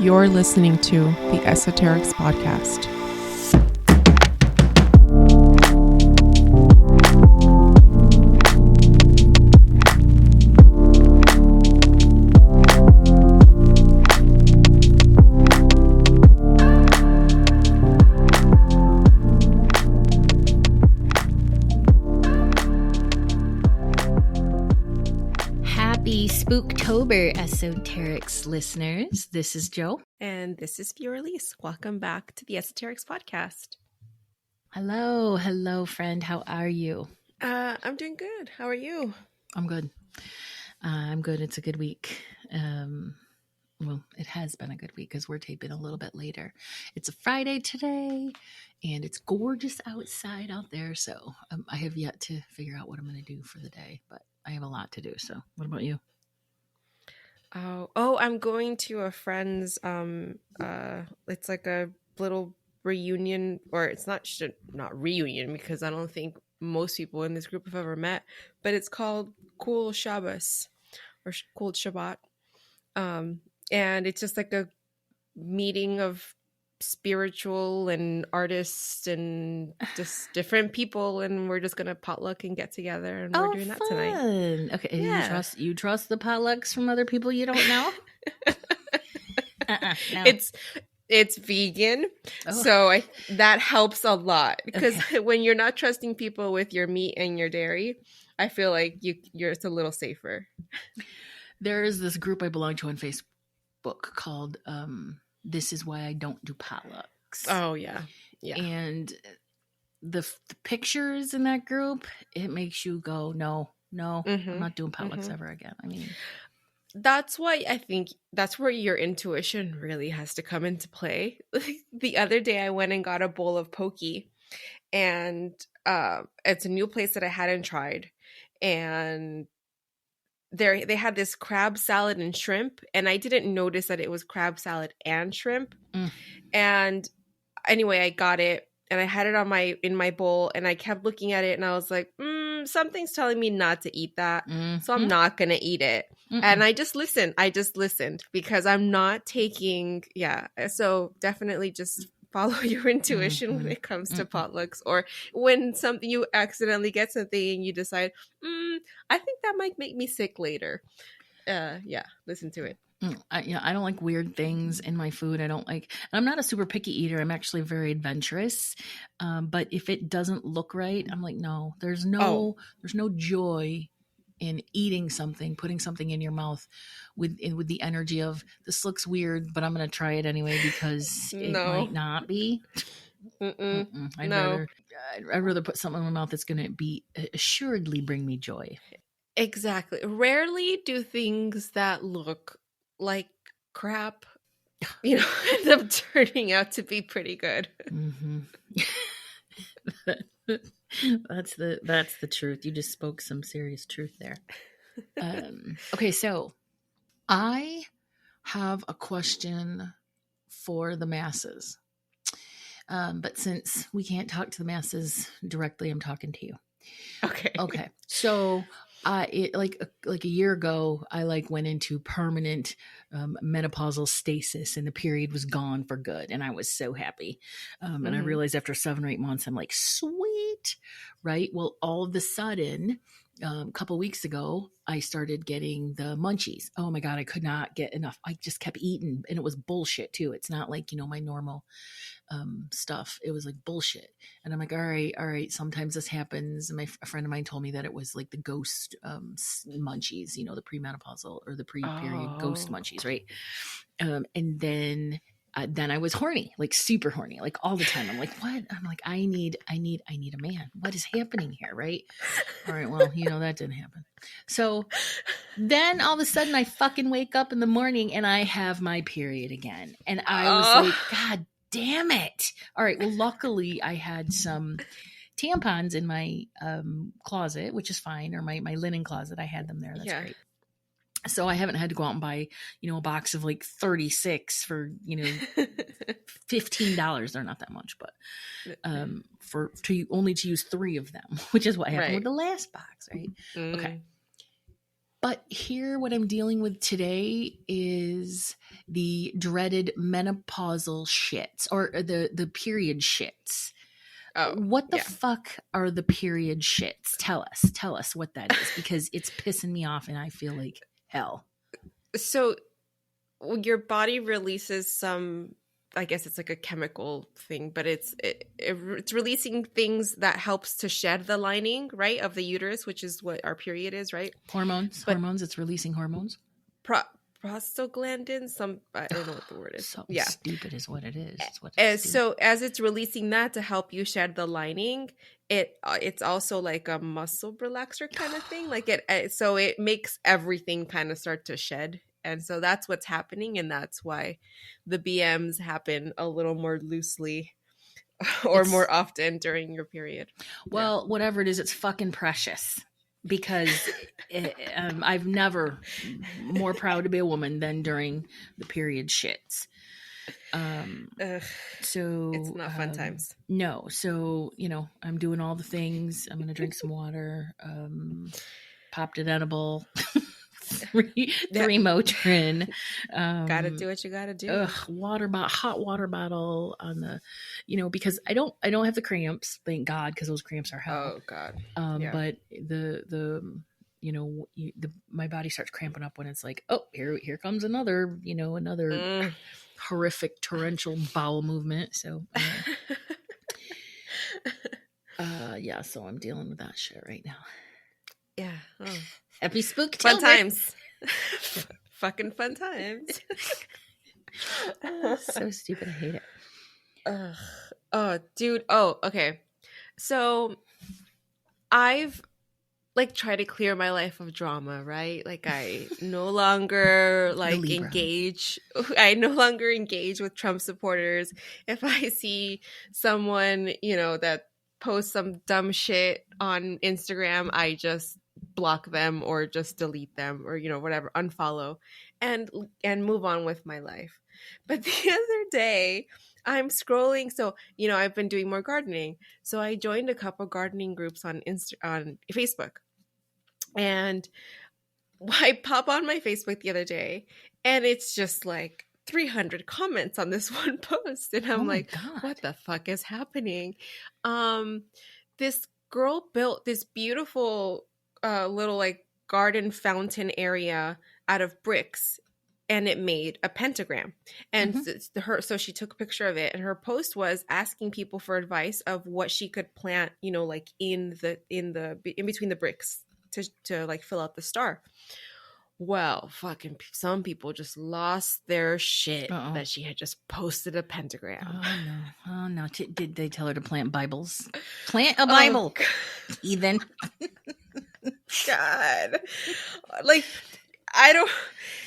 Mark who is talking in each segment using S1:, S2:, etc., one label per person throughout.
S1: You're listening to the Esoterics Podcast.
S2: Happy Spooktober, Esoterics listeners. This is Joe.
S1: And this is Fioraliz. Welcome back to the Esoterics Podcast.
S2: Hello, friend. How are you?
S1: I'm doing good. How are you?
S2: I'm good. It's a good week. Well, it has been a good week because we're taping a little bit later. It's a Friday today, and it's gorgeous outside out there. So I have yet to figure out what I'm going to do for the day, but I have a lot to do. So what about you?
S1: Oh, I'm going to a friend's, it's like a little reunion, or it's not reunion because I don't think most people in this group have ever met, but it's called Cool Shabbos or Cool Shabbat. And it's just like a meeting of spiritual and artists and just different people, and we're just gonna potluck and get together, and we're doing that tonight.
S2: Okay,
S1: Yeah.
S2: you trust the potlucks from other people you don't know? No.
S1: It's vegan, so that helps a lot because when you're not trusting people with your meat and your dairy, I feel like you're it's a little safer.
S2: There is this group I belong to on Facebook called This Is Why I Don't Do Potlucks.
S1: Oh, yeah.
S2: And the pictures in that group, it makes you go, no, I'm not doing potlucks ever again. I mean,
S1: that's why I think that's where your intuition really has to come into play. The other day I went and got a bowl of poke, and it's a new place that I hadn't tried. And they had this crab salad and shrimp, and I didn't notice that it was crab salad and shrimp. And anyway, I got it and I had it in my bowl, and I kept looking at it and I was like, something's telling me not to eat that. So I'm not going to eat it. And I just listened because I'm not taking. Yeah. So definitely just follow your intuition when it comes to potlucks, or when you accidentally get something and you decide, I think that might make me sick later. Listen to it.
S2: I don't like weird things in my food. I'm not a super picky eater. I'm actually very adventurous. But if it doesn't look right, I'm like, no, there's no joy in eating something, putting something in your mouth with the energy of, this looks weird, but I'm going to try it anyway because it might not be. I'd rather put something in my mouth that's going to be assuredly bring me joy.
S1: Exactly. Rarely do things that look like crap, end up turning out to be pretty good.
S2: That's the truth. You just spoke some serious truth there. Okay, so I have a question for the masses. But since we can't talk to the masses directly, I'm talking to you. Okay. So like a year ago, I went into permanent menopausal stasis, and the period was gone for good, and I was so happy. And I realized after 7 or 8 months, I'm like, sweet, right? Well, all of a sudden, a couple weeks ago, I started getting the munchies. Oh my God, I could not get enough. I just kept eating, and it was bullshit too. It's not like, my normal stuff. It was like bullshit. And I'm like, all right. Sometimes this happens. And a friend of mine told me that it was like the ghost munchies, the premenopausal or the pre-period ghost munchies, right? And then I was horny, like super horny, like all the time. I'm like, what? I'm like, I need a man. What is happening here, right? All right, well, that didn't happen. So then all of a sudden I fucking wake up in the morning and I have my period again. And I was like, God damn it. All right, well, luckily I had some tampons in my closet, which is fine, or my linen closet. I had them there. That's great. So I haven't had to go out and buy, a box of like 36 for, $15. They're not that much, but only to use 3 of them, which is what happened with the last box, right? Okay. But here, what I'm dealing with today is the dreaded menopausal shits, or the period shits.
S1: Oh,
S2: What the
S1: yeah.
S2: fuck are the period shits? Tell us what that is, because it's pissing me off and I feel like hell.
S1: So your body releases some, I guess it's like a chemical thing, but it's releasing things that helps to shed the lining, right, of the uterus, which is what our period is, right?
S2: Hormones. It's releasing hormones.
S1: Prostaglandins, I don't know what the word is.
S2: Something stupid is what it is. It's what
S1: so as it's releasing that to help you shed the lining, it's also like a muscle relaxer kind of thing. Like so it makes everything kind of start to shed. And so that's what's happening, and that's why the BMs happen a little more loosely or more often during your period.
S2: Well, whatever it is, it's fucking precious. Because I've never more proud to be a woman than during the period shits. So
S1: it's not fun times.
S2: No. So, I'm doing all the things. I'm going to drink some water, popped an edible, three Motrin.
S1: Gotta do what you gotta do.
S2: Hot water bottle on the, because I don't have the cramps, thank God, because those cramps are hell.
S1: Oh God.
S2: But my body starts cramping up when it's like, oh, here comes another horrific torrential bowel movement. So, so I'm dealing with that shit right now.
S1: Yeah. Oh.
S2: Happy Spooktober.
S1: Fun times. Fucking fun times.
S2: So stupid. I hate it.
S1: Oh, dude. Oh, okay. So I've tried to clear my life of drama, right? Like I no longer engage. I no longer engage with Trump supporters. If I see someone, that posts some dumb shit on Instagram, I just block them or just delete them or whatever, unfollow and move on with my life. But the other day I'm scrolling, so I've been doing more gardening, so I joined a couple gardening groups on Facebook, and I pop on my Facebook the other day and it's just like 300 comments on this one post, and I'm like, God, what the fuck is happening? This girl built this beautiful little garden fountain area out of bricks, and it made a pentagram. And so she took a picture of it, and her post was asking people for advice of what she could plant, in between the bricks to fill out the star. Well, fucking some people just lost their shit that she had just posted a pentagram.
S2: Oh no. Did they tell her to plant Bibles? Plant a Bible, heathen.
S1: God. I don't.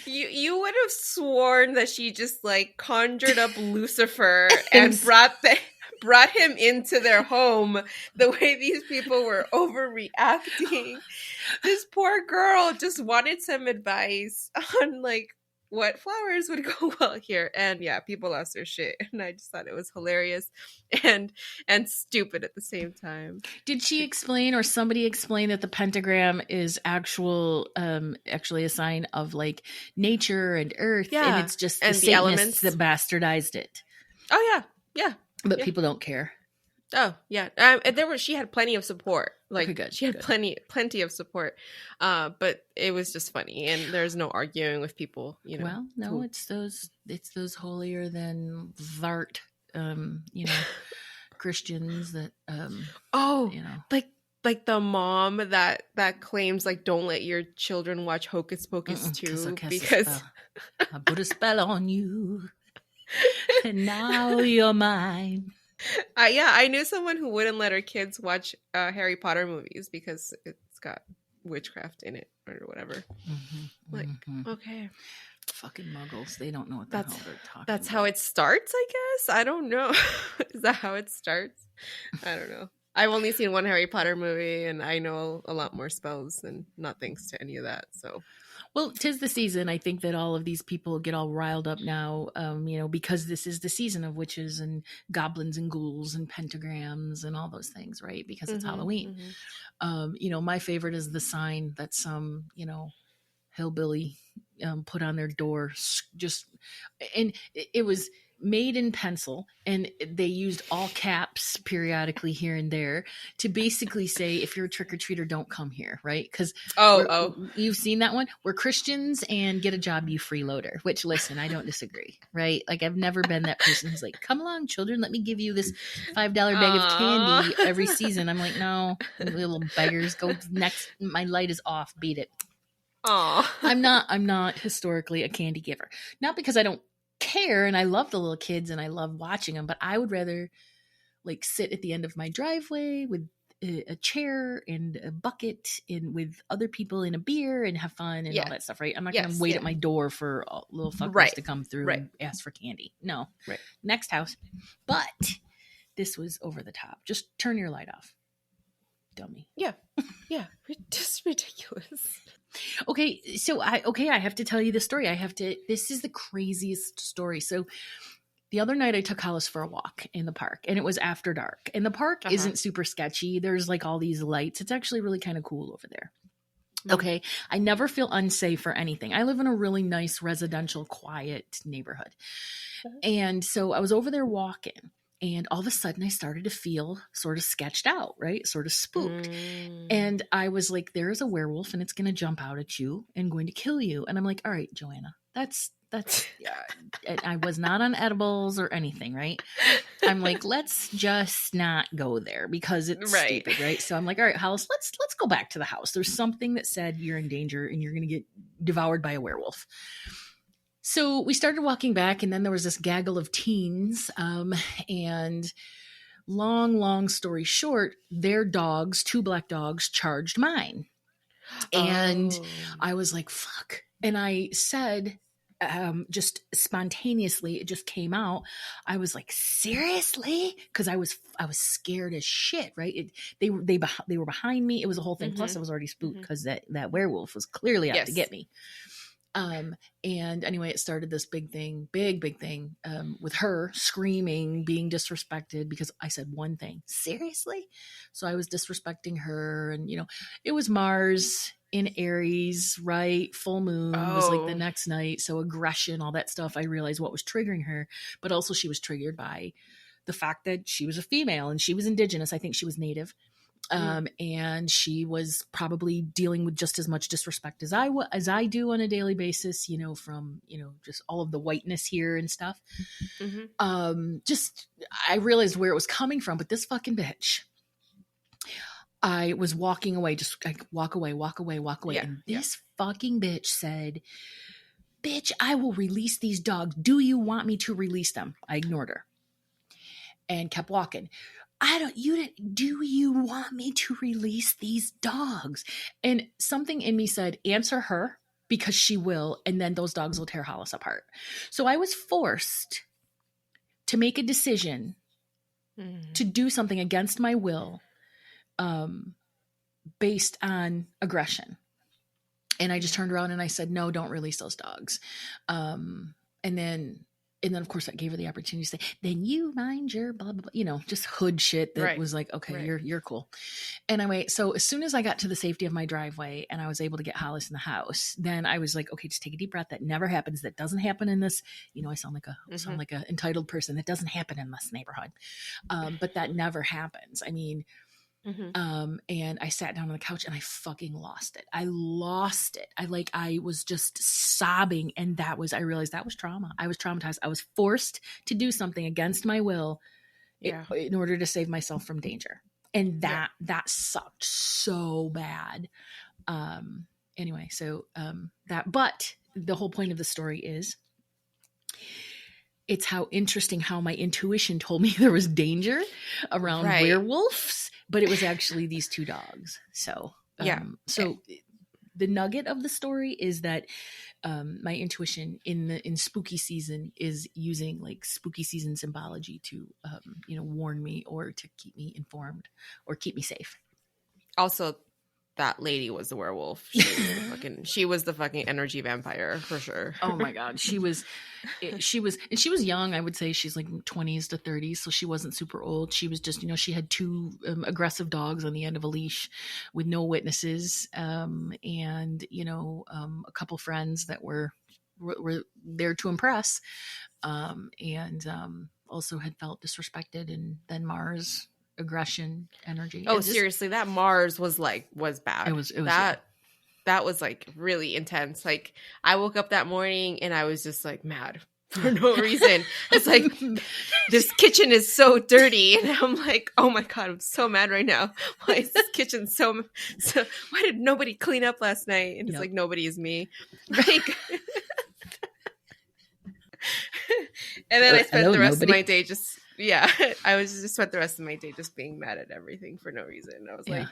S1: You would have sworn that she just conjured up Lucifer and brought him into their home. The way these people were overreacting. This poor girl just wanted some advice on what flowers would go well here, and people lost their shit, and I just thought it was hilarious and stupid at the same time.
S2: Did she explain, or somebody explain, that the pentagram is actually a sign of nature and earth, and it's just the Satanists that bastardized it?
S1: Oh yeah.
S2: But people don't care.
S1: Oh yeah, she had plenty of support.
S2: Good.
S1: She had plenty of support. But it was just funny, and there's no arguing with people.
S2: Well, no, it's those holier than thart, Christians that
S1: like the mom that claims don't let your children watch Hocus Pocus 2 because
S2: I put a spell on you, and now you're mine.
S1: I knew someone who wouldn't let her kids watch Harry Potter movies because it's got witchcraft in it or whatever. Okay.
S2: Fucking muggles. They don't know what the hell they're talking about.
S1: That's how it starts, I guess? I don't know. Is that how it starts? I don't know. I've only seen one Harry Potter movie, and I know a lot more spells, and not thanks to any of that, so...
S2: Well, 'tis the season. I think that all of these people get all riled up now, because this is the season of witches and goblins and ghouls and pentagrams and all those things, right? Because it's Halloween. My favorite is the sign that some, hillbilly put on their door, and it was made in pencil, and they used all caps periodically here and there to basically say, if you're a trick-or-treater, don't come here, right? Because you've seen that one. We're Christians and get a job, you freeloader. Which, listen, I don't disagree, right? Like, I've never been that person who's like, come along, children, let me give you this $5 bag of candy every season. I'm like, no, little beggars, go next. My light is off, beat it. I'm not historically a candy giver. Not because I don't care, and I love the little kids and I love watching them, but I would rather like sit at the end of my driveway with a chair and a bucket and with other people and a beer and have fun and all that stuff, right? I'm not going to wait at my door for little fuckers to come through and ask for candy. No. Right. Next house. But this was over the top. Just turn your light off. Dummy.
S1: Yeah. Just ridiculous.
S2: Okay, so I have to tell you the story. This is the craziest story. So the other night I took Hollis for a walk in the park, and it was after dark, and the park isn't super sketchy. There's like all these lights. It's actually really kind of cool over there. Okay. I never feel unsafe or anything. I live in a really nice residential, quiet neighborhood. And so I was over there walking, and all of a sudden I started to feel sort of sketched out, right? Sort of spooked. And I was like, there's a werewolf and it's going to jump out at you and going to kill you. And I'm like, all right, Joanna, that's, I was not on edibles or anything, right? I'm like, let's just not go there because it's stupid, right? So I'm like, all right, Hollis, let's go back to the house. There's something that said you're in danger and you're going to get devoured by a werewolf. So we started walking back, and then there was this gaggle of teens, and long story short, their dogs, 2 black dogs, charged mine. And I was like, fuck. And I said, just spontaneously, it just came out. I was like, seriously? Because I was scared as shit, right? They were behind me. It was a whole thing. Plus I was already spooked because that werewolf was clearly out to get me. And anyway, it started this big thing, with her screaming, being disrespected because I said one thing. Seriously? So I was disrespecting her, and it was Mars in Aries, right? Full moon was like the next night. So aggression, all that stuff. I realized what was triggering her, but also she was triggered by the fact that she was a female and she was indigenous. I think she was native. And she was probably dealing with just as much disrespect as I do on a daily basis, from, just all of the whiteness here and stuff. I realized where it was coming from, but this fucking bitch, I was walking away, just like walk away. Yeah, and this fucking bitch said, bitch, I will release these dogs. Do you want me to release them? I ignored her and kept walking. Do you want me to release these dogs? And something in me said, answer her because she will. And then those dogs will tear Hollis apart. So I was forced to make a decision to do something against my will, based on aggression. And I just turned around and I said, no, don't release those dogs. And then, of course, that gave her the opportunity to say, then you mind your blah, blah, blah, just hood shit that was like, okay, you're cool. Anyway, so as soon as I got to the safety of my driveway and I was able to get Hollis in the house, then I was like, okay, just take a deep breath. That never happens. That doesn't happen in this. I sound like a entitled person. That doesn't happen in this neighborhood. But that never happens. I mean, and I sat down on the couch and I fucking lost it. I was just sobbing. And I realized that was trauma. I was traumatized. I was forced to do something against my will in order to save myself from danger. And that sucked so bad. Anyway, so, but the whole point of the story is, it's how interesting how my intuition told me there was danger around werewolves, but it was actually these 2 dogs. So, the nugget of the story is that my intuition in spooky season is using like spooky season symbology to, warn me or to keep me informed or keep me safe.
S1: Also, that lady was the werewolf. She was the fucking energy vampire for sure.
S2: Oh my God. She was young. I would say she's like 20s to 30s. So she wasn't super old. She was just, she had two aggressive dogs on the end of a leash with no witnesses. And, a couple friends that were there to impress. And also had felt disrespected, and then Mars aggression energy.
S1: Oh, seriously, that Mars was bad.
S2: It was
S1: that was like really intense. Like I woke up that morning and I was just like mad for no reason. It's like, this kitchen is so dirty, and I'm like, oh my God, I'm so mad right now. Why is this kitchen so why did nobody clean up last night? And it's like, nobody is me. Like and then I spent the rest of my day spent the rest of my day just being mad at everything for no reason. I was like,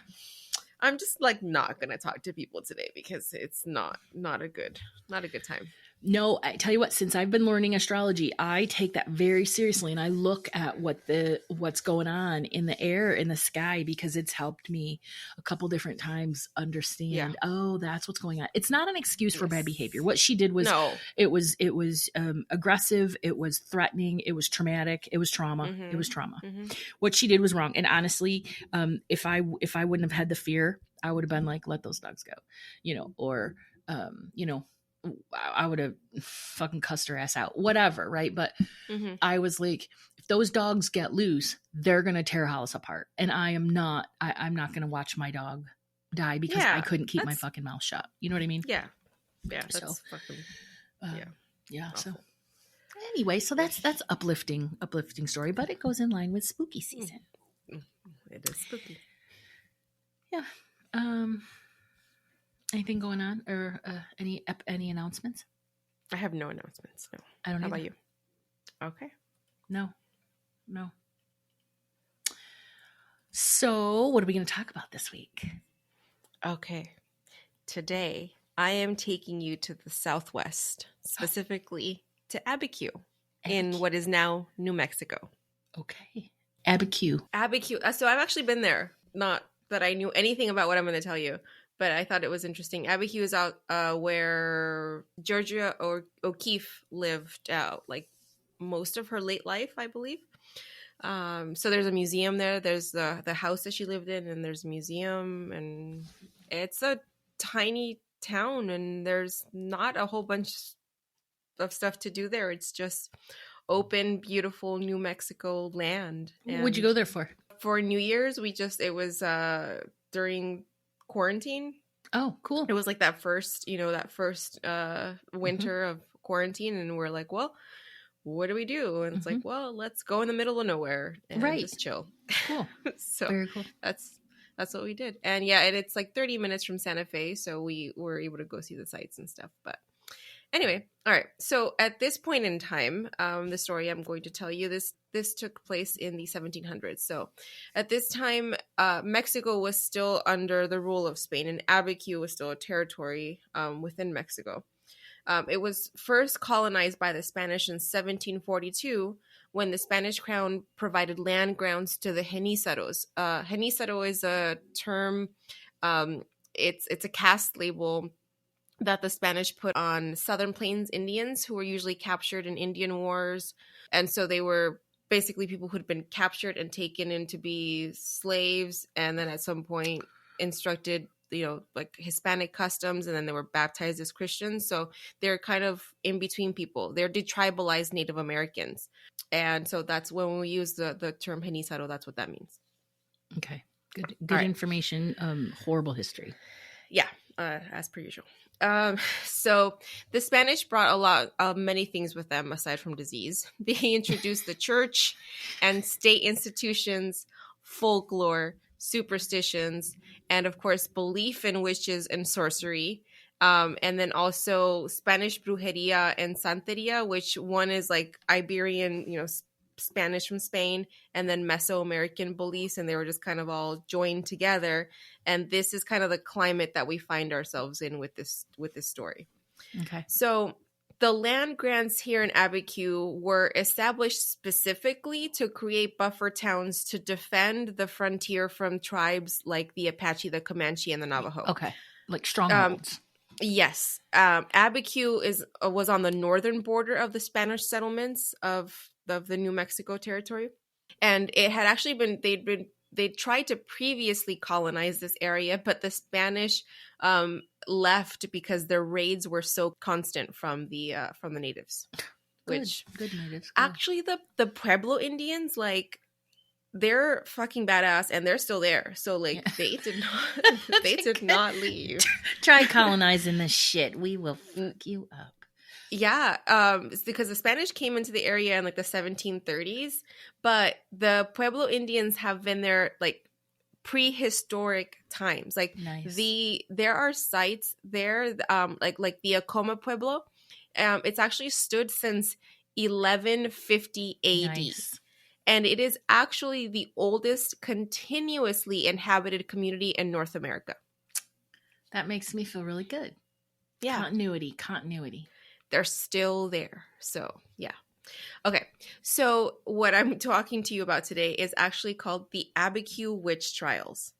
S1: I'm just like not gonna talk to people today because it's not a good time.
S2: No, I tell you what, since I've been learning astrology, I take that very seriously, and I look at what's going on in the air, in the sky, because it's helped me a couple different times understand, oh, that's what's going on. It's not an excuse for bad behavior. What she did was, it was aggressive, it was threatening, it was traumatic, it was trauma. Mm-hmm. It was trauma. Mm-hmm. What she did was wrong. And honestly, if I wouldn't have had the fear, I would have been like, let those dogs go, or, I would have fucking cussed her ass out, whatever. Right. But I was like, if those dogs get loose, they're going to tear a house apart. And I'm not going to watch my dog die because I couldn't keep my fucking mouth shut. You know what I mean?
S1: Yeah. Yeah. That's
S2: so,
S1: fucking,
S2: yeah. Awful. So anyway, so that's uplifting story, but it goes in line with spooky season.
S1: It is spooky.
S2: Yeah. Anything going on, or any announcements?
S1: I have no announcements. No.
S2: I don't.
S1: How about you? Okay.
S2: No. So, what are we going to talk about this week?
S1: Okay. Today, I am taking you to the Southwest, specifically to Abiquiu, in what is now New Mexico.
S2: Okay. Abiquiu.
S1: So I've actually been there. Not that I knew anything about what I'm going to tell you, but I thought it was interesting. Abiquiu is out where Georgia O'Keeffe lived out like most of her late life, I believe. So there's a museum there. There's the house that she lived in, and there's a museum, and it's a tiny town, and there's not a whole bunch of stuff to do there. It's just open, beautiful New Mexico land. And
S2: what'd you go there for?
S1: For New Year's, it was during quarantine.
S2: Oh, cool.
S1: It was like that first winter of quarantine, and we're like, well, what do we do? And it's like, well, let's go in the middle of nowhere and just chill.
S2: Cool.
S1: So
S2: very cool.
S1: That's what we did. And and it's like 30 minutes from Santa Fe, so we were able to go see the sights and stuff. But anyway, all right. So at this point in time, the story I'm going to tell you, this took place in the 1700s. So at this time, Mexico was still under the rule of Spain, and Abiquiu was still a territory within Mexico. It was first colonized by the Spanish in 1742, when the Spanish crown provided land grounds to the Genízaros. Genízaro is a term, it's a caste label that the Spanish put on Southern Plains Indians who were usually captured in Indian wars. And so they were basically people who'd been captured and taken in to be slaves, and then at some point instructed, like Hispanic customs, and then they were baptized as Christians. So they're kind of in between people. They're detribalized Native Americans. And so that's when we use the term Genízaro, that's what that means.
S2: Okay. Good information. Horrible history.
S1: Yeah, as per usual. So the Spanish brought a lot of many things with them aside from disease. They introduced the church and state institutions, folklore, superstitions, and of course belief in witches and sorcery. And then also Spanish brujeria and santeria, which one is like Iberian, Spanish from Spain, and then Mesoamerican beliefs, and they were just kind of all joined together. And this is kind of the climate that we find ourselves in with this story.
S2: Okay.
S1: So The land grants here in Abiquiu were established specifically to create buffer towns to defend the frontier from tribes like the Apache, the Comanche, and the Navajo.
S2: Okay, like strongholds.
S1: Yes. Abiquiu was on the northern border of the Spanish settlements of the New Mexico territory. And it had actually they tried to previously colonize this area, but the Spanish left because their raids were so constant from the natives.
S2: Good natives. Good.
S1: Actually, the Pueblo Indians, like, they're fucking badass, and they're still there. So, like, they did not leave.
S2: Try colonizing this shit. We will fuck you up.
S1: Yeah, it's because the Spanish came into the area in like the 1730s, but the Pueblo Indians have been there like prehistoric times. Like
S2: nice.
S1: There are sites there, like the Acoma Pueblo. It's actually stood since 1150 AD.
S2: Nice.
S1: And it is actually the oldest continuously inhabited community in North America.
S2: That makes me feel really good.
S1: Yeah.
S2: Continuity.
S1: They're still there. So, yeah. Okay. So, what I'm talking to you about today is actually called the Abiquiu Witch Trials.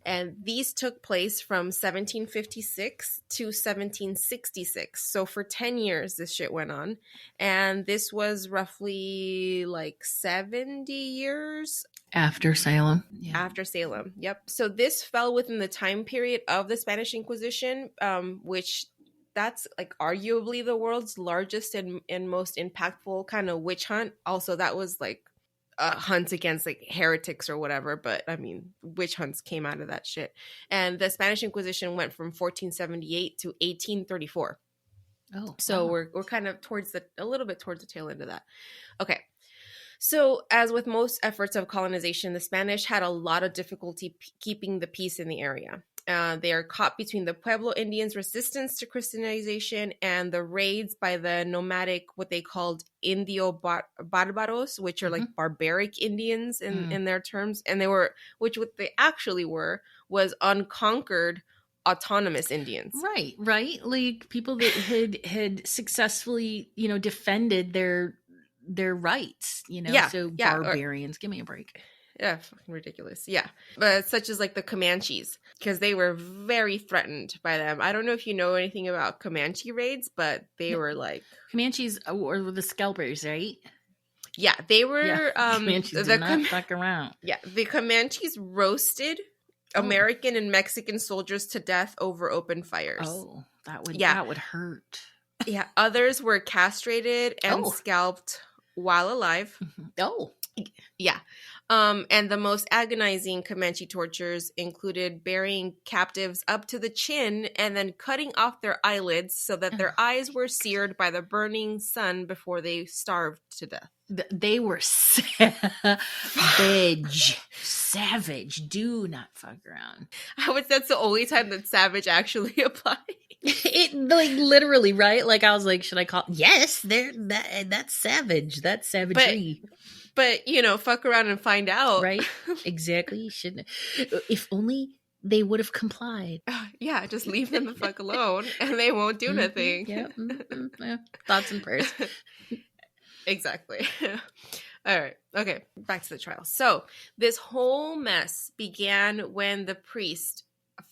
S1: And these took place from 1756 to 1766. So for 10 years, this shit went on. And this was roughly like 70 years
S2: after Salem.
S1: Yeah. After Salem. Yep. So this fell within the time period of the Spanish Inquisition, which that's like arguably the world's largest and most impactful kind of witch hunt. Also, that was like hunts against like heretics or whatever, but I mean witch hunts came out of that shit. And the Spanish Inquisition went from 1478 to 1834. So wow. we're kind of a little bit towards the tail end of that. Okay. So as with most efforts of colonization, the Spanish had a lot of difficulty keeping the peace in the area. They are caught between the Pueblo Indians' resistance to Christianization and the raids by the nomadic, what they called Indio Barbaros, which are like barbaric Indians in their terms. And what they actually were was unconquered autonomous Indians.
S2: Right. Like people that had successfully, defended their rights, barbarians. Give me a break.
S1: Yeah, fucking ridiculous. Yeah. But such as like the Comanches, because they were very threatened by them. I don't know if you know anything about Comanche raids, but they were like...
S2: Comanches were the scalpers, right?
S1: Yeah, they were...
S2: Yeah. Comanches did not fuck around.
S1: Yeah, the Comanches roasted American and Mexican soldiers to death over open fires.
S2: Oh, that would hurt.
S1: Yeah, others were castrated and scalped while alive.
S2: Oh.
S1: Yeah. And the most agonizing Comanche tortures included burying captives up to the chin and then cutting off their eyelids so that their eyes were seared by the burning sun before they starved to death.
S2: They were savage. Do not fuck around.
S1: I would say that's the only time that savage actually applied.
S2: It like literally, right? Like I was like, should I call? Yes, that's savage. That's savagery.
S1: But fuck around and find out.
S2: Right? Exactly. Shouldn't. If only they would have complied.
S1: Yeah, just leave them the fuck alone and they won't do nothing.
S2: Yeah. Yeah. Thoughts and prayers.
S1: Exactly. All right. Okay. Back to the trial. So this whole mess began when the priest,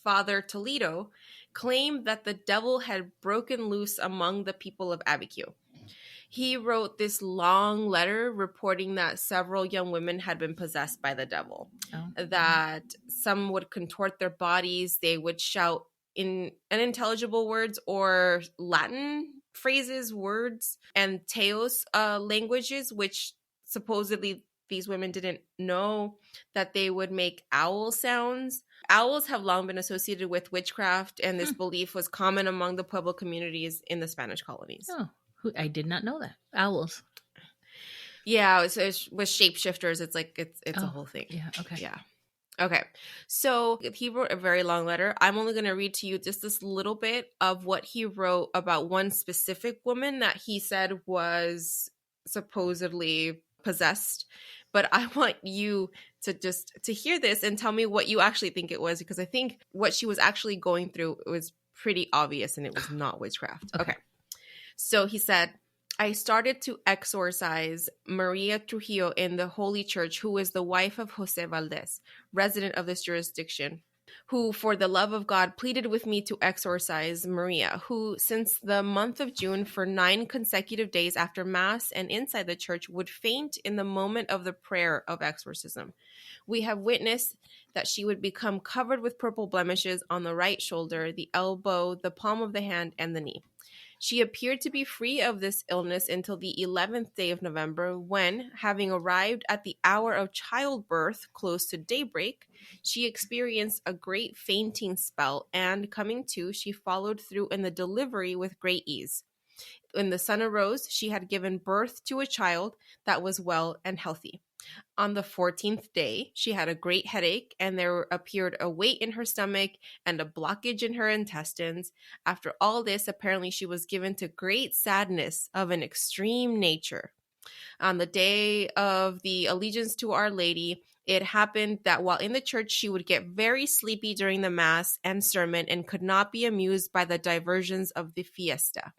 S1: Father Toledo, claimed that the devil had broken loose among the people of Abiquiu. He wrote this long letter reporting that several young women had been possessed by the devil, that some would contort their bodies, they would shout in unintelligible words or Latin phrases, words, and Teos languages, which supposedly these women didn't know, that they would make owl sounds. Owls have long been associated with witchcraft, and this belief was common among the Pueblo communities in the Spanish colonies.
S2: Oh. I did not know that. Owls.
S1: Yeah, it was shapeshifters. It's like it's a whole thing.
S2: Yeah. Okay.
S1: Yeah. Okay. So he wrote a very long letter. I'm only going to read to you just this little bit of what he wrote about one specific woman that he said was supposedly possessed. But I want you to hear this and tell me what you actually think it was, because I think what she was actually going through was pretty obvious and it was not witchcraft. Okay. So he said, I started to exorcise Maria Trujillo in the Holy Church, who is the wife of Jose Valdez, resident of this jurisdiction, who, for the love of God, pleaded with me to exorcise Maria, who, since the month of June, for 9 consecutive days after Mass and inside the church, would faint in the moment of the prayer of exorcism. We have witnessed that she would become covered with purple blemishes on the right shoulder, the elbow, the palm of the hand, and the knee. She appeared to be free of this illness until the 11th day of November, when, having arrived at the hour of childbirth close to daybreak, she experienced a great fainting spell, and coming to, she followed through in the delivery with great ease. When the sun arose, she had given birth to a child that was well and healthy. On the 14th day, she had a great headache, and there appeared a weight in her stomach and a blockage in her intestines. After all this, apparently she was given to great sadness of an extreme nature. On the day of the allegiance to Our Lady, it happened that while in the church, she would get very sleepy during the Mass and sermon and could not be amused by the diversions of the fiesta.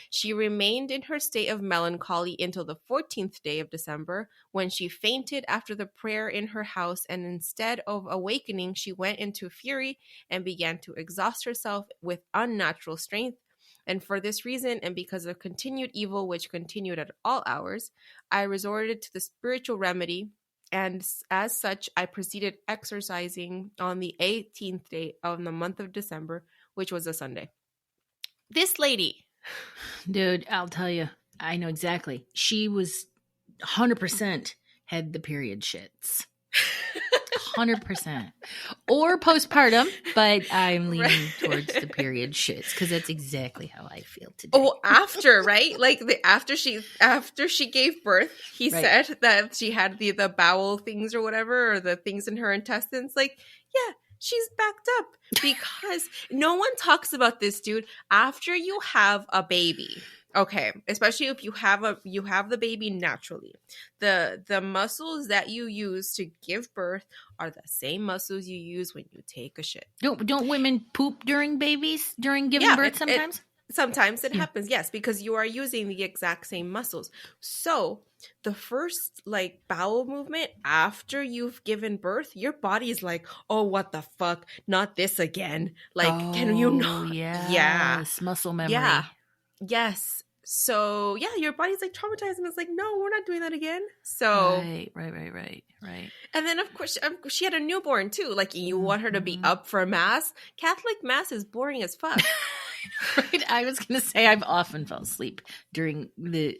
S1: She remained in her state of melancholy until the 14th day of December, when she fainted after the prayer in her house, and instead of awakening, she went into fury and began to exhaust herself with unnatural strength. And for this reason, and because of continued evil which continued at all hours, I resorted to the spiritual remedy, and as such, I proceeded exorcising on the 18th day of the month of December, which was a Sunday. This lady...
S2: Dude, I'll tell you, I know exactly. She was 100% had the period shits. 100%. Or postpartum, but I'm leaning towards the period shits because that's exactly how I feel today.
S1: Oh, after, right? Like after she gave birth, he
S2: Right.
S1: said that she had the bowel things or whatever, or the things in her intestines. Like, yeah, she's backed up because no one talks about this, dude. After you have a baby, okay, especially if you have the baby naturally, the muscles that you use to give birth are the same muscles you use when you take a shit.
S2: Don't women poop during giving birth sometimes?
S1: Sometimes it happens, yes, because you are using the exact same muscles. So the first bowel movement after you've given birth, your body's like, oh, what the fuck? Not this again. Can you not?
S2: Yeah. Muscle memory.
S1: Yeah. Yes. So yeah, your body's traumatized, and it's like, no, we're not doing that again. So
S2: Right.
S1: And then of course she had a newborn too. You want her to be up for Mass. Catholic Mass is boring as fuck.
S2: Right. I was going to say I've often fell asleep during the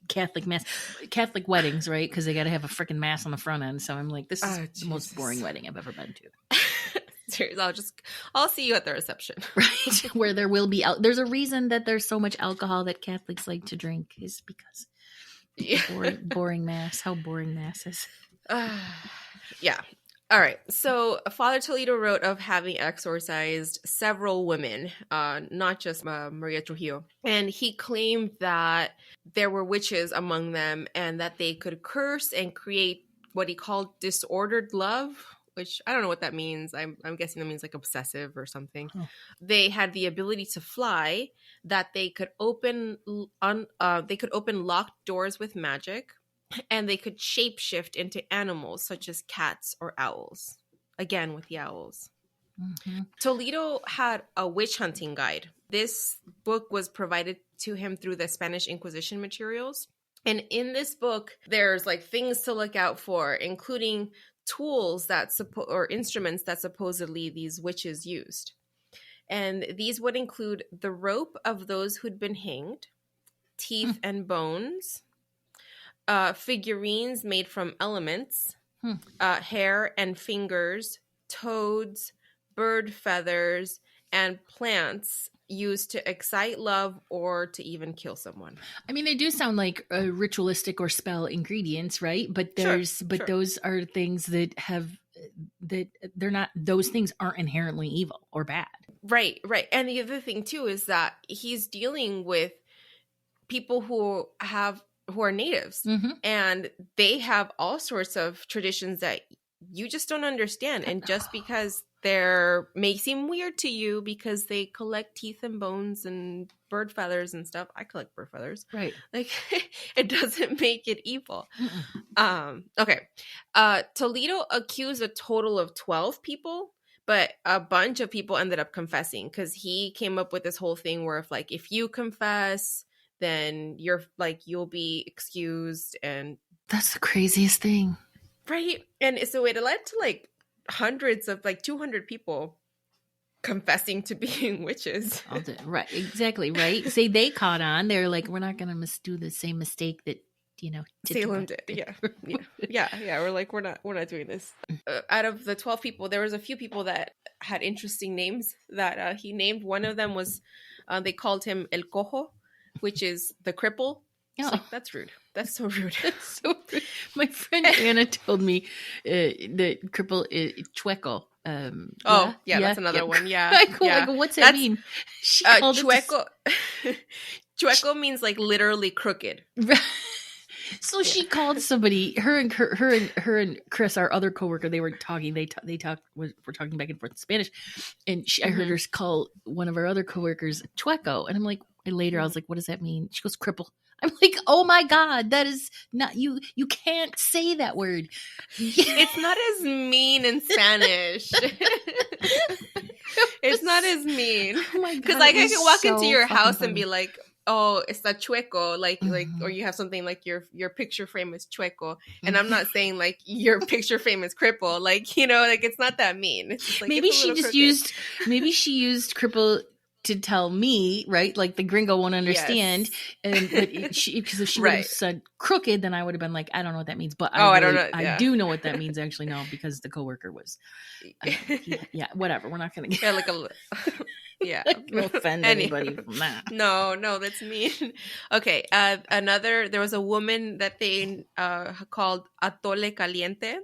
S2: Catholic Mass, Catholic weddings, right? Because they got to have a freaking Mass on the front end. So I'm like, this is the most boring wedding I've ever been to.
S1: Seriously, I'll see you at the reception.
S2: Right. Where there will be, there's a reason that there's so much alcohol that Catholics like to drink is because boring Mass, how boring Mass is.
S1: Yeah. All right. So Father Toledo wrote of having exorcised several women, not just Maria Trujillo. And he claimed that there were witches among them and that they could curse and create what he called disordered love, which I don't know what that means. I'm guessing that means obsessive or something. Oh. They had the ability to fly, that they could open locked doors with magic, and they could shapeshift into animals such as cats or owls. Again, with the owls. Mm-hmm. Toledo had a witch hunting guide. This book was provided to him through the Spanish Inquisition materials. And in this book, there's things to look out for, including tools or instruments that supposedly these witches used. And these would include the rope of those who'd been hanged, teeth and bones, figurines made from elements, hair and fingers, toads, bird feathers, and plants used to excite love or to even kill someone.
S2: I mean, they do sound like ritualistic or spell ingredients, right? But those are things that they're not, those things aren't inherently evil or bad.
S1: Right. And the other thing too is that he's dealing with people who are natives, mm-hmm. and they have all sorts of traditions that you just don't understand. And just because they're may seem weird to you because they collect teeth and bones and bird feathers and stuff. I collect bird feathers.
S2: Right.
S1: Like, it doesn't make it evil.
S2: Mm-mm.
S1: Okay. Toledo accused a total of 12 people, but a bunch of people ended up confessing because he came up with this whole thing where if you confess, then you'll be excused. And
S2: That's the craziest thing.
S1: right. And so it led to hundreds of 200 people confessing to being witches.
S2: Right, exactly, right. Say they caught on. They're like, we're not going to do the same mistake that
S1: Salem did. Yeah. We're like, we're not doing this. Out of the 12 people, there was a few people that had interesting names that he named. One of them was, they called him El Cojo, which is the cripple.
S2: Oh.
S1: That's rude. That's so rude.
S2: That's so rude. My friend Anna told me that cripple is chueco.
S1: That's another one. Yeah.
S2: Like, what's that mean? She called
S1: chueco. Chueco means literally crooked.
S2: So she called somebody. Her and Chris, our other coworker, they were talking. We're talking back and forth in Spanish, and I heard her call one of our other coworkers chueco, and I'm like, later I was like, what does that mean? She goes, cripple. I'm like, oh my God, that is not you. You can't say that word.
S1: It's not as mean in Spanish. It's not as mean.
S2: Oh my God,
S1: because I can walk into your house and be like, oh, it's a chueco, or you have something like your picture frame is chueco, and I'm not saying your picture frame is cripple, it's not that mean. It's just,
S2: maybe she just used cripple to tell me, right? Like the gringo won't understand, because if she would have said crooked, then I would have been like, I don't know what that means, but I don't know. I do know what that means actually now because the coworker was, whatever. We're not going to get offend anybody from that.
S1: No, that's mean. Okay, there was a woman that they called atole caliente,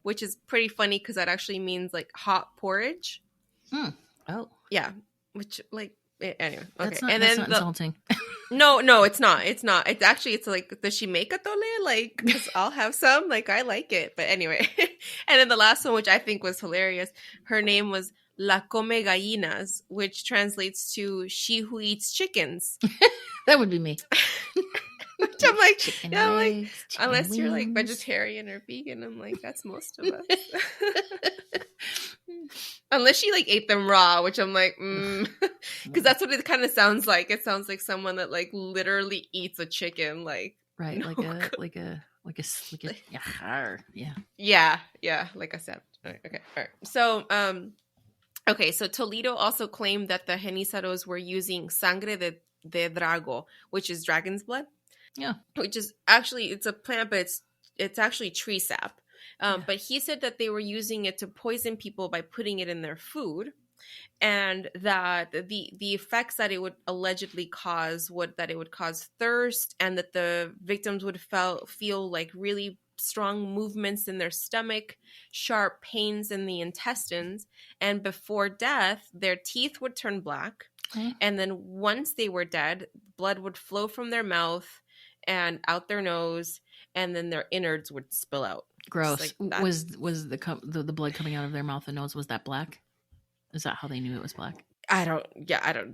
S1: which is pretty funny because that actually means hot porridge.
S2: Oh,
S1: yeah. Which anyway, okay,
S2: that's not insulting.
S1: No, it's not. It's not. It's actually does she make atole? Because I'll have some. I like it, but anyway. And then the last one, which I think was hilarious, her name was La Come Gallinas, which translates to she who eats chickens.
S2: That would be me.
S1: Which I'm like,
S2: chicken
S1: legs, unless
S2: wings.
S1: You're vegetarian or vegan, I'm like, that's most of us. Unless she ate them raw, which I'm like, because that's what it kind of sounds like. It sounds like someone that literally eats a chicken, right?
S2: No.
S1: Yeah. Like I said, okay, all right. So, so Toledo also claimed that the Genizaros were using sangre de drago, which is dragon's blood.
S2: Yeah,
S1: which is actually it's a plant, but it's actually tree sap. But he said that they were using it to poison people by putting it in their food, and that the effects that it would allegedly cause it would cause thirst, and that the victims would feel really strong movements in their stomach, sharp pains in the intestines, and before death, their teeth would turn black. And then once they were dead, blood would flow from their mouth and out their nose, and then their innards would spill out.
S2: Gross. Was the blood coming out of their mouth and nose, was that black? Is that how they knew it was black?
S1: I don't.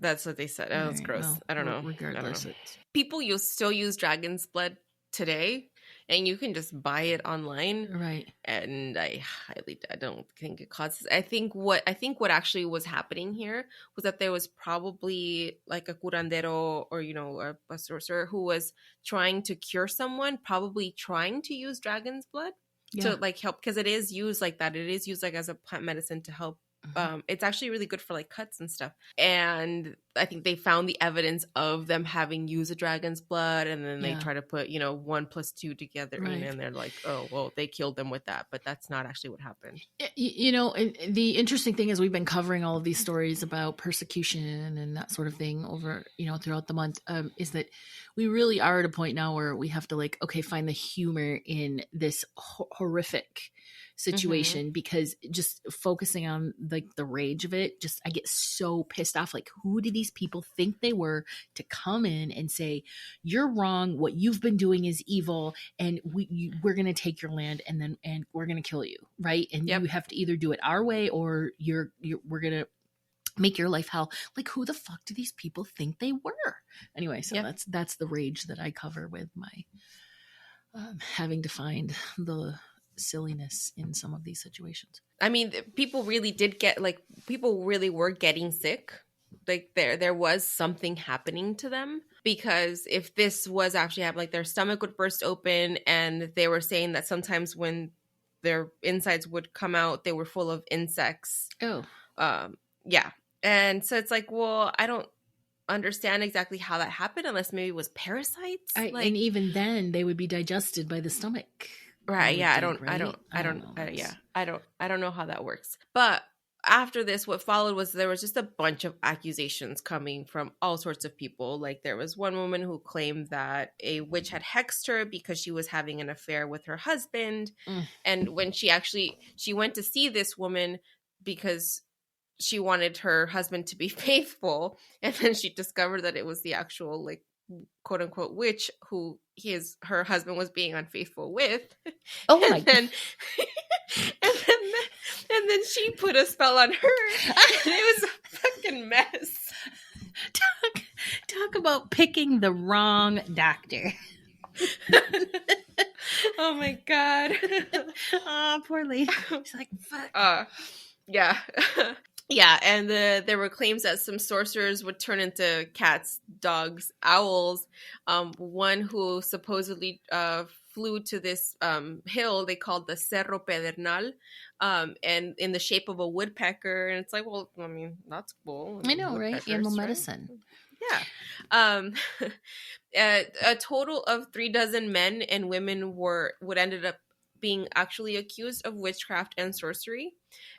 S1: That's what they said. Oh, it's gross. Well, I don't know.
S2: Regardless,
S1: people still use dragon's blood today, and you can just buy it online,
S2: right? And
S1: I don't think it causes. I think what actually was happening here was that there was probably a curandero or a sorcerer who was trying to cure someone, probably trying to use dragon's blood to help, because it is used like that. It is used as a plant medicine to help. It's actually really good for cuts and stuff. And I think they found the evidence of them having used a dragon's blood, and then they try to put 1 + 2 together, and they're like, oh well, they killed them with that, but that's not actually what happened.
S2: The interesting thing is we've been covering all of these stories about persecution and that sort of thing over throughout the month, is that we really are at a point now where we have to find the humor in this horrific situation, because just focusing on like the rage of it, just I get so pissed off. Like, who do these people think they were to come in and say, you're wrong, what you've been doing is evil, and we're going to take your land, and we're going to kill you, right? And
S1: Yep.
S2: you have to either do it our way, or we're going to make your life hell. Like, who the fuck do these people think they were? Anyway, so that's the rage that I cover with my having to find the silliness in some of these situations.
S1: I mean, people really did people really were getting sick. Like there was something happening to them, because if this was actually happening, like their stomach would burst open, and they were saying that sometimes when their insides would come out, they were full of insects.
S2: Oh.
S1: Yeah. And so it's like, well, I don't understand exactly how that happened, unless maybe it was parasites.
S2: And even then they would be digested by the stomach.
S1: Right. Yeah. I don't know how that works. But after this, what followed was there was just a bunch of accusations coming from all sorts of people. Like there was one woman who claimed that a witch had hexed her because she was having an affair with her husband. And when she went to see this woman because she wanted her husband to be faithful, and then she discovered that it was the actual, like, quote unquote witch who her husband was being unfaithful with.
S2: Oh my god.
S1: And then she put a spell on her, and it was a fucking mess.
S2: Talk about picking the wrong doctor.
S1: Oh my god.
S2: Oh, poor lady. She's like, fuck.
S1: Yeah. Yeah, and there were claims that some sorcerers would turn into cats, dogs, owls. One who supposedly flew to this hill they called the Cerro Pedernal, and in the shape of a woodpecker. And it's like, well, I mean, that's cool.
S2: I know, right? Animal medicine.
S1: Yeah. A total of 36 men and women would ended up being actually accused of witchcraft and sorcery,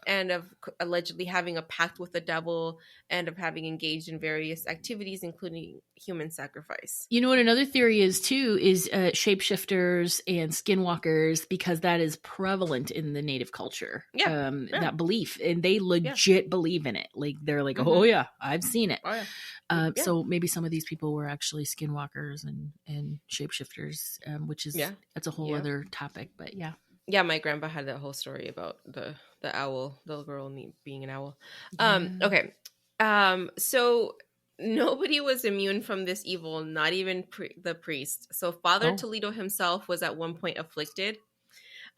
S1: and of allegedly having a pact with the devil, and of having engaged in various activities, including human sacrifice.
S2: You know what another theory is too is shapeshifters and skinwalkers, because that is prevalent in the native culture. That belief, and they legit believe in it. Like they're like, oh yeah, I've seen it.
S1: Oh yeah.
S2: So maybe some of these people were actually skinwalkers and shapeshifters, which is that's a whole other topic. But
S1: yeah, my grandpa had that whole story about the owl, the little girl being an owl. Okay, so nobody was immune from this evil, not even the priest. So Father Toledo himself was at one point afflicted.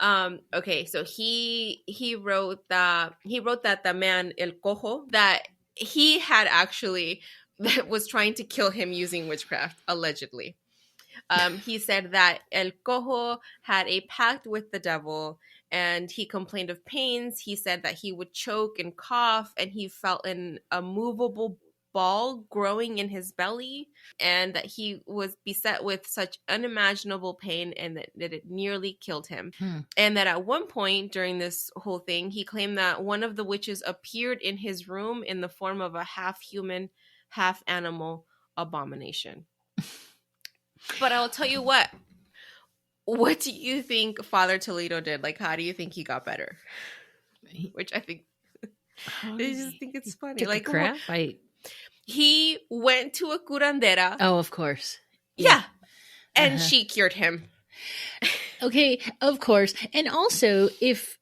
S1: Okay, so he wrote that the man El Cojo, that he had actually that was trying to kill him using witchcraft, allegedly. He said that El Cojo had a pact with the devil, and he complained of pains. He said that he would choke and cough, and he felt an immovable ball growing in his belly, and that he was beset with such unimaginable pain, and that it nearly killed him. And that at one point during this whole thing, he claimed that one of the witches appeared in his room in the form of a half-human, half-animal abomination. But I'll tell you what do you think Father Toledo did? Like, how do you think he got better? Which I think I just think it's funny. Like,
S2: crap.
S1: He went to a curandera.
S2: Oh, of course.
S1: Yeah. And she cured him.
S2: Okay, of course. And also, if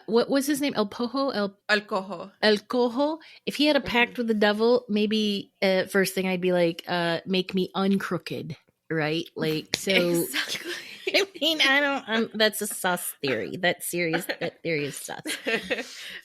S2: what was his name? El Cojo? El Cojo. If he had a pact with the devil, maybe first thing I'd be like, make me uncrooked, right? Like, so.
S1: Exactly.
S2: I mean, I don't. That's a sus theory. That theory is sus.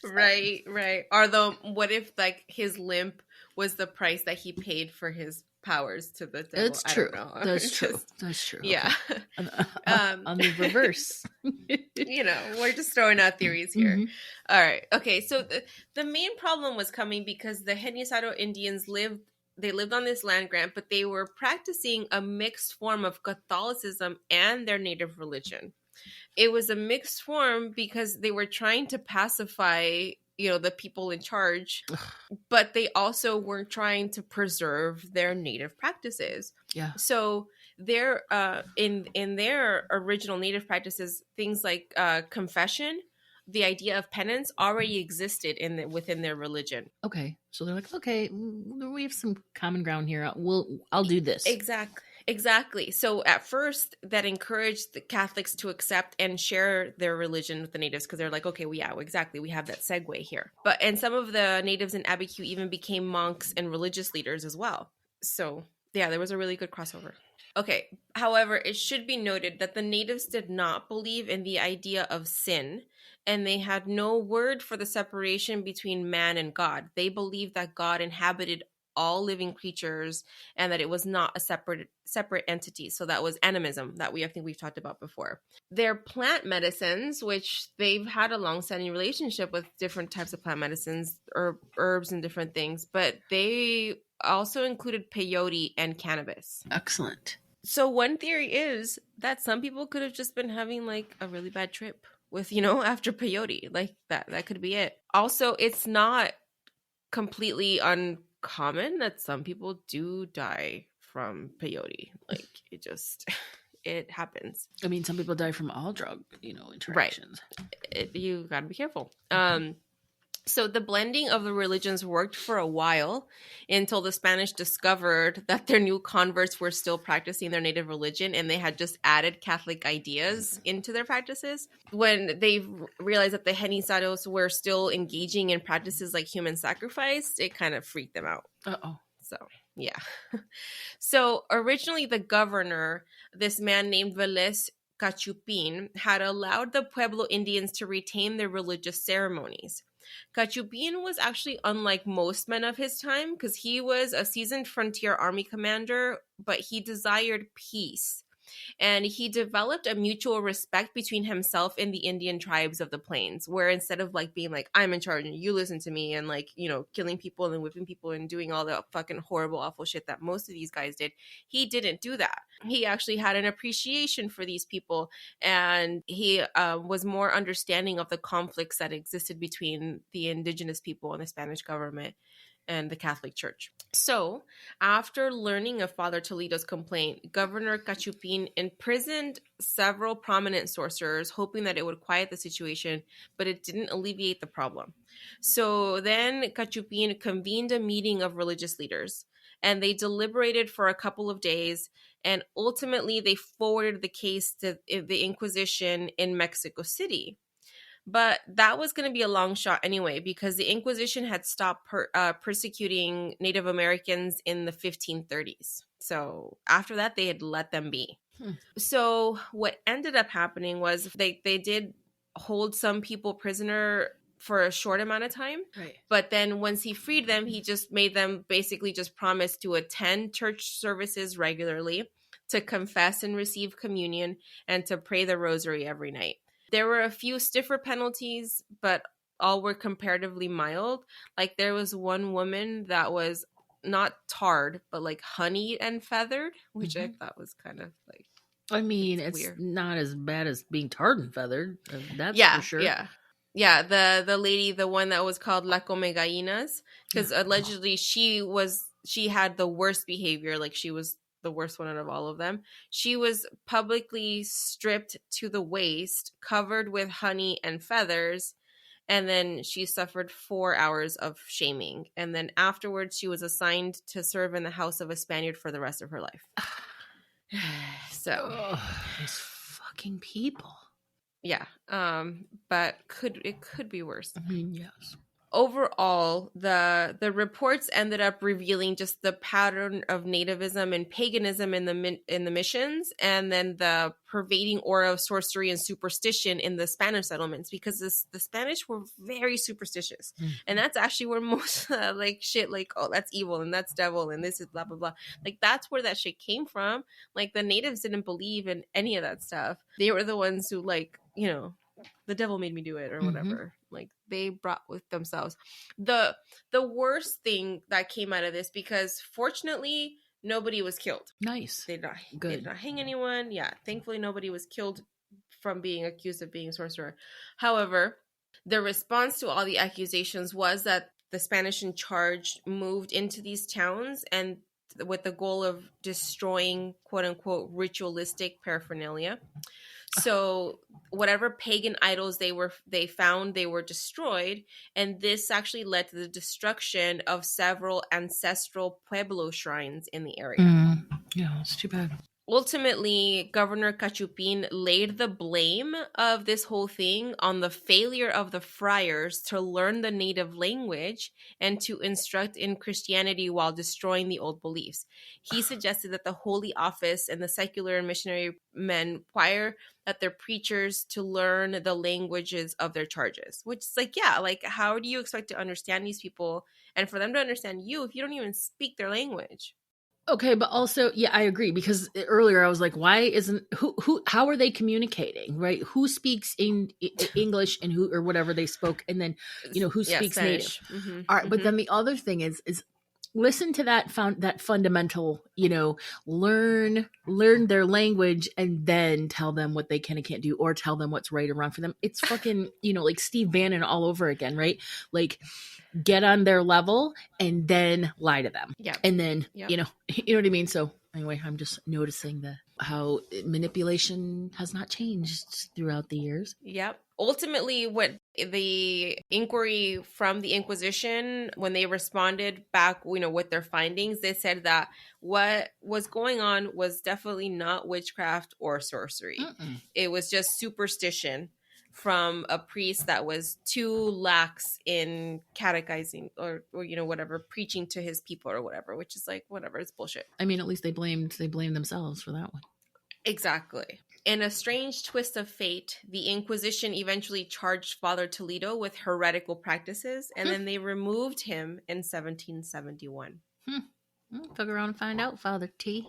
S1: Right. Although, what if like his limp was the price that he paid for his powers to the devil?
S2: That's true.
S1: That's
S2: true.
S1: Yeah.
S2: Okay. On the reverse.
S1: We're just throwing out theories here. All right. Okay. So the main problem was coming because the Genisaro Indians lived on this land grant, but they were practicing a mixed form of Catholicism and their native religion. It was a mixed form because they were trying to pacify the people in charge, but they also weren't trying to preserve their native practices. Yeah. So in their original native practices, things like confession, the idea of penance already existed within their religion.
S2: Okay. So they're like, okay, we have some common ground here. I'll do this.
S1: Exactly. So at first, that encouraged the Catholics to accept and share their religion with the natives, because they're like, okay, well, yeah, exactly. We have that segue here. And some of the natives in Abiquiu even became monks and religious leaders as well. So yeah, there was a really good crossover. Okay. However, it should be noted that the natives did not believe in the idea of sin, and they had no word for the separation between man and God. They believed that God inhabited all living creatures and that it was not a separate entity. So that was animism that I think we've talked about before. Their plant medicines, which they've had a long-standing relationship with different types of plant medicines or herbs and different things, but they also included peyote and cannabis.
S2: Excellent.
S1: So one theory is that some people could have just been having like a really bad trip with, after peyote. Like that could be it. Also, it's not completely uncommon that some people do die from peyote. Like it happens.
S2: I mean, some people die from all drug, interactions.
S1: Right. You gotta be careful. So the blending of the religions worked for a while until the Spanish discovered that their new converts were still practicing their native religion, and they had just added Catholic ideas into their practices. When they realized that the Genizados were still engaging in practices like human sacrifice, it kind of freaked them out.
S2: Uh-oh.
S1: So, yeah. So originally the governor, this man named Velez Cachupin, had allowed the Pueblo Indians to retain their religious ceremonies. Cachupin was actually unlike most men of his time because he was a seasoned frontier army commander, but he desired peace. And he developed a mutual respect between himself and the Indian tribes of the plains, where instead of like being like, I'm in charge and you listen to me, and like, killing people and whipping people and doing all the fucking horrible, awful shit that most of these guys did, he didn't do that. He actually had an appreciation for these people, and he was more understanding of the conflicts that existed between the indigenous people and the Spanish government and the Catholic Church. So, after learning of Father Toledo's complaint, Governor Cachupin imprisoned several prominent sorcerers, hoping that it would quiet the situation, but it didn't alleviate the problem. So then Cachupin convened a meeting of religious leaders, and they deliberated for a couple of days, and ultimately they forwarded the case to the Inquisition in Mexico City. But that was going to be a long shot anyway, because the Inquisition had stopped persecuting Native Americans in the 1530s. So after that, they had let them be. So what ended up happening was they did hold some people prisoner for a short amount of time.
S2: Right.
S1: But then once he freed them, he just made them basically just promise to attend church services regularly, to confess and receive communion, and to pray the rosary every night. There were a few stiffer penalties, but all were comparatively mild. Like there was one woman that was not tarred, but like honeyed and feathered, which I thought was kind of like,
S2: I mean, it's weird. Not as bad as being tarred and feathered. That's for sure.
S1: Yeah. The lady, the one that was called La Come Gallinas, because allegedly she had the worst behavior. Like she was the worst one out of all of them. She was publicly stripped to the waist, covered with honey and feathers, and then she suffered 4 hours of shaming. And then afterwards, she was assigned to serve in the house of a Spaniard for the rest of her life. So,
S2: these fucking people.
S1: Yeah, but it could be worse.
S2: Yes.
S1: Overall, the reports ended up revealing just the pattern of nativism and paganism in the missions, and then the pervading aura of sorcery and superstition in the Spanish settlements, because the Spanish were very superstitious, and that's actually where most like shit, like, oh, that's evil and that's devil and this is blah blah blah, like that's where that shit came from. Like the natives didn't believe in any of that stuff. They were the ones who, like, the devil made me do it or whatever. Like they brought with themselves the worst thing that came out of this, because fortunately nobody was killed.
S2: Nice.
S1: They did not hang anyone. Yeah, thankfully nobody was killed from being accused of being a sorcerer. However, the response to all the accusations was that the Spanish in charge moved into these towns and with the goal of destroying quote unquote ritualistic paraphernalia. So whatever pagan idols they found, they were destroyed, and this actually led to the destruction of several ancestral pueblo shrines in the area.
S2: Yeah, it's too bad.
S1: Ultimately, Governor Cachupin laid the blame of this whole thing on the failure of the friars to learn the native language and to instruct in Christianity while destroying the old beliefs. He suggested that the Holy Office and the secular and missionary men require that their preachers to learn the languages of their charges, which is like, yeah, like how do you expect to understand these people and for them to understand you if you don't even speak their language?
S2: Okay, but also, yeah, I agree, because earlier I was like, why isn't how are they communicating, right? Who speaks in English and who or whatever they spoke, and then who speaks
S1: Spanish.
S2: native?
S1: Mm-hmm,
S2: All right,
S1: mm-hmm.
S2: but then the other thing is listen to that fundamental, learn their language and then tell them what they can and can't do, or tell them what's right and wrong for them. It's fucking like Steve Bannon all over again, right? Like, get on their level and then lie to them.
S1: Yeah.
S2: And then,
S1: Yep.
S2: you know what I mean? So anyway, I'm just noticing how manipulation has not changed throughout the years.
S1: Yep. Ultimately, what the inquiry from the Inquisition, when they responded back, with their findings, they said that what was going on was definitely not witchcraft or sorcery.
S2: Mm-mm.
S1: It was just superstition from a priest that was too lax in catechizing or whatever, preaching to his people or whatever, which is like, whatever, it's bullshit.
S2: I mean, at least they blamed themselves for that one.
S1: Exactly. In a strange twist of fate, the Inquisition eventually charged Father Toledo with heretical practices, and then they removed him in 1771.
S2: Fuck around and find out, Father T.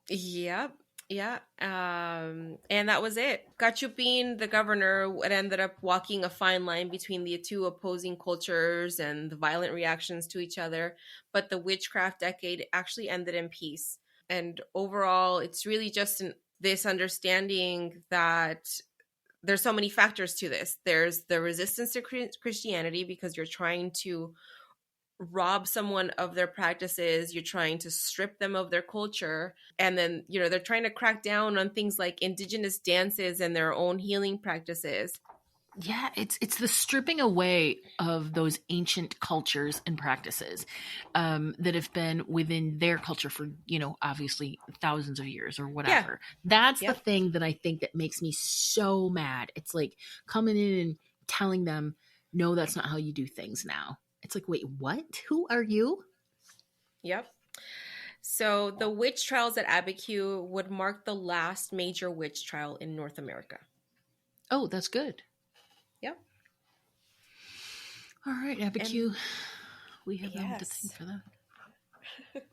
S1: Yep. Yeah. And that was it. Cachupin, the governor, ended up walking a fine line between the two opposing cultures and the violent reactions to each other. But the witchcraft decade actually ended in peace. And overall, it's really just this understanding that there's so many factors to this. There's the resistance to Christianity because you're trying to rob someone of their practices, you're trying to strip them of their culture, and then they're trying to crack down on things like indigenous dances and their own healing practices.
S2: Yeah, it's the stripping away of those ancient cultures and practices that have been within their culture for, obviously thousands of years or whatever. Yeah. That's the thing that I think that makes me so mad. It's like coming in and telling them, no, that's not how you do things now. It's like, wait, what? Who are you?
S1: Yep. So the witch trials at Abiquiu would mark the last major witch trial in North America.
S2: Oh, that's good.
S1: Yep.
S2: All right, Abiquiu. We have them to thank for that.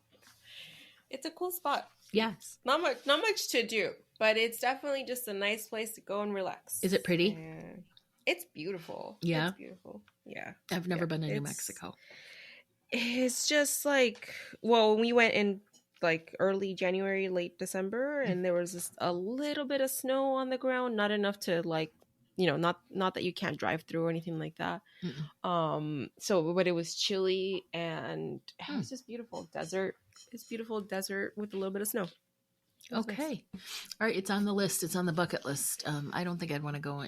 S1: It's a cool spot.
S2: Yes.
S1: Not much to do, but it's definitely just a nice place to go and relax.
S2: Is it pretty?
S1: And it's beautiful.
S2: Yeah.
S1: It's beautiful. Yeah.
S2: I've never been to New Mexico.
S1: It's just like, well, we went in like early January, late December, and there was just a little bit of snow on the ground, not enough to like, not that you can't drive through or anything like that. But it was chilly and it was just beautiful desert. It's beautiful desert with a little bit of snow.
S2: Okay. Nice. All right. It's on the list. It's on the bucket list. I don't think I'd want to go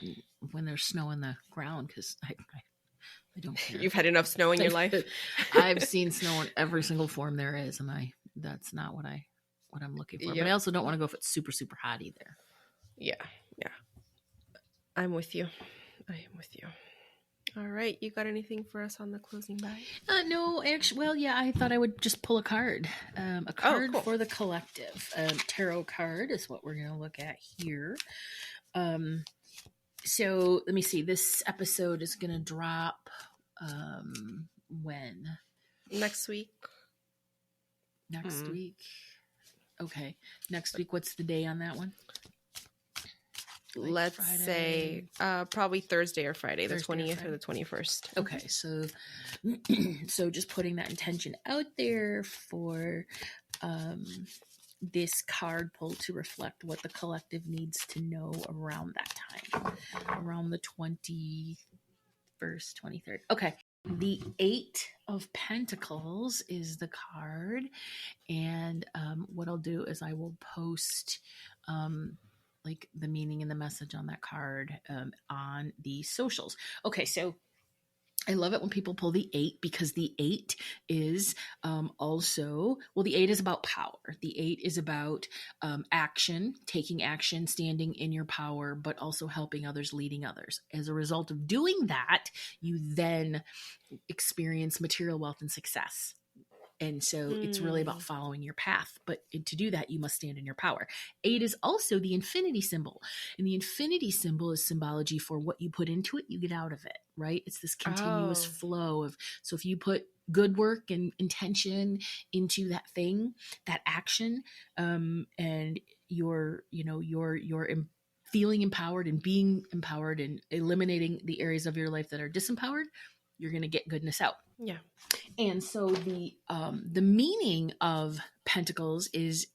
S2: when there's snow on the ground because I don't care.
S1: You've had enough snow in your life.
S2: I've seen snow in every single form there is, and that's not what I'm looking for. Yep. But I also don't want to go if it's super, super hot either.
S1: Yeah. I'm with you. All right. You got anything for us on the closing bag?
S2: No, actually, well, yeah, I thought I would just pull a card. A card for the collective. Tarot card is what we're going to look at here. So let me see. This episode is going to drop when?
S1: Next week.
S2: Next week. Okay. Next week. What's the day on that one?
S1: Let's say probably Thursday or Friday, the 20th or the 21st.
S2: Okay, so just putting that intention out there for this card pull to reflect what the collective needs to know around that time, around the 21st, 23rd. Okay. The 8 of Pentacles is the card, and what I'll do is I will post like the meaning and the message on that card on the socials. Okay, so I love it when people pull the 8 because the 8 is also, well, the 8 is about power. The 8 is about action, taking action, standing in your power, but also helping others, leading others. As a result of doing that, you then experience material wealth and success. And so it's really about following your path. But to do that, you must stand in your power. 8 is also the infinity symbol. And the infinity symbol is symbology for what you put into it, you get out of it, right? It's this continuous flow of, so if you put good work and intention into that thing, that action, and you're feeling empowered and being empowered and eliminating the areas of your life that are disempowered, you're going to get goodness out.
S1: Yeah.
S2: And so the meaning of Pentacles is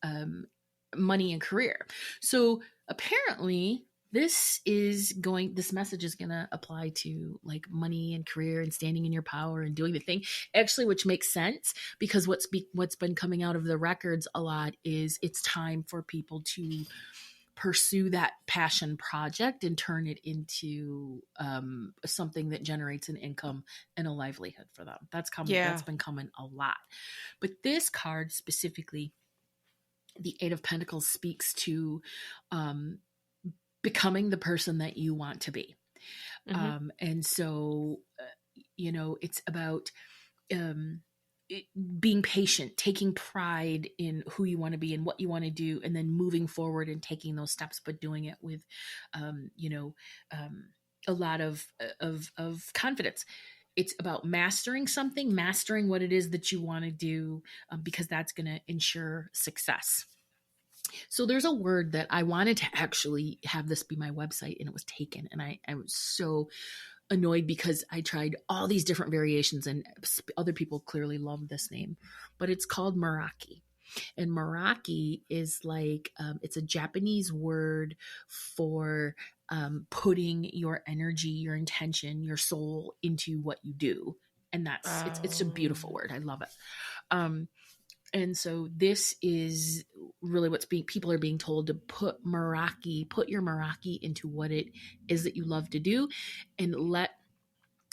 S2: money and career. So apparently this message is going to apply to like money and career and standing in your power and doing the thing, actually, which makes sense because what's been coming out of the records a lot is it's time for people to pursue that passion project and turn it into something that generates an income and a livelihood for them. That's coming. Yeah. That's been coming a lot. But this card specifically, the 8 of Pentacles, speaks to becoming the person that you want to be. Mm-hmm. And so, it's about being patient, taking pride in who you want to be and what you want to do, and then moving forward and taking those steps, but doing it with, a lot of confidence. It's about mastering something, mastering what it is that you want to do, because that's going to ensure success. So there's a word that I wanted to actually have this be my website, and it was taken. And I was so annoyed because I tried all these different variations and other people clearly love this name, but it's called Meraki. And Meraki is like, it's a Japanese word for putting your energy, your intention, your soul into what you do. And it's a beautiful word. I love it. And so this is really people are being told to put your Meraki into what it is that you love to do, and let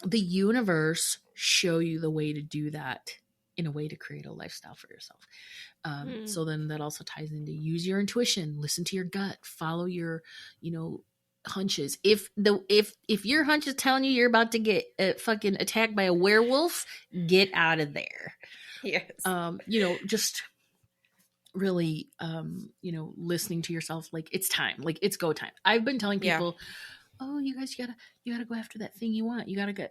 S2: the universe show you the way to do that in a way to create a lifestyle for yourself. So then that also ties into use your intuition, listen to your gut, follow your, hunches. If your hunch is telling you you're about to get fucking attacked by a werewolf, get out of there.
S1: Yes.
S2: Just really, listening to yourself, like it's time, like it's go time. I've been telling people, oh, you guys, you gotta go after that thing you want. You gotta go.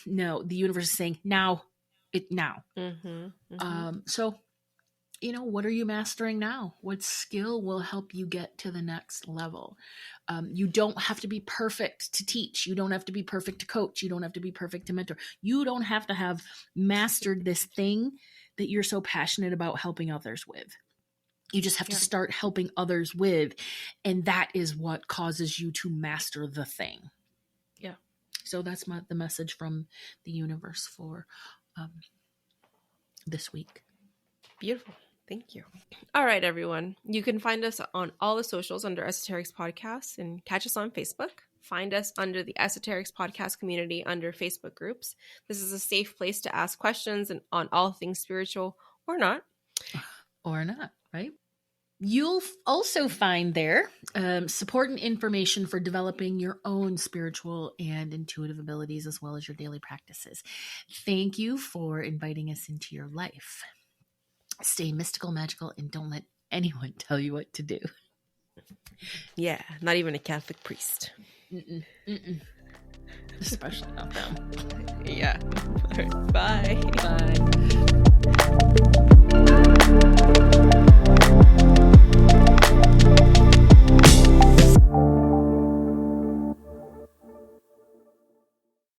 S2: No, the universe is saying now. Mm-hmm, mm-hmm. So, what are you mastering now? What skill will help you get to the next level? You don't have to be perfect to teach. You don't have to be perfect to coach. You don't have to be perfect to mentor. You don't have to have mastered this thing that you're so passionate about helping others with. You just have to start helping others with, and that is what causes you to master the thing. Yeah. So that's the message from the universe for this week.
S1: Beautiful. Thank you. All right, everyone. You can find us on all the socials under Esoterics Podcast and catch us on Facebook. Find us under the Esoterics Podcast community under Facebook groups. This is a safe place to ask questions and on all things spiritual or not.
S2: Or not, right? You'll also find there support and information for developing your own spiritual and intuitive abilities as well as your daily practices. Thank you for inviting us into your life. Stay mystical, magical, and don't let anyone tell you what to do.
S1: Yeah, not even a Catholic priest.
S2: Especially not them.
S1: Yeah. All right, bye.
S2: Bye.